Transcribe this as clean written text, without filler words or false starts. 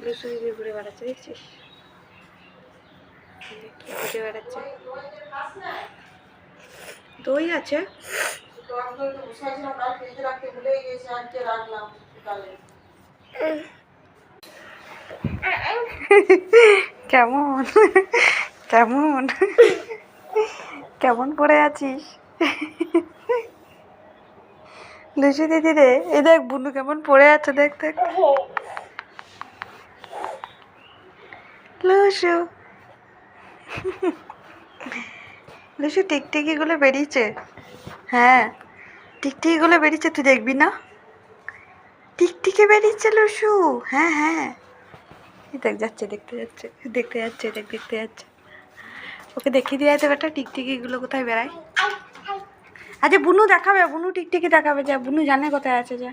লুসু দিদি ঘুরে বেড়াচ্ছে, দেখছিস ঘুরে বেড়াচ্ছে। দই আছে, কেমন কেমন কেমন পড়ে আছিস লুসু দিদি রে? এই দেখ বুনু কেমন পড়ে আছে, দেখ দেখ লুসু। লুসু টিকটিকিগুলো বেরিয়েছে, হ্যাঁ টিকটিকিগুলো বেরিয়েছে, তুই দেখবি না? টিকটিকি বেরিয়েছে লুসু, হ্যাঁ হ্যাঁ দেখ যাচ্ছে, দেখতে যাচ্ছে, দেখতে যাচ্ছে, দেখ দেখতে যাচ্ছে। ওকে দেখিয়ে দিয়ে আছে বেটা টিকটিকিগুলো কোথায় বেড়ায়। আচ্ছা বুনু দেখাবে, বুনু টিকটিকি দেখাবে, যা বুনু জানে কোথায় আছে, যা।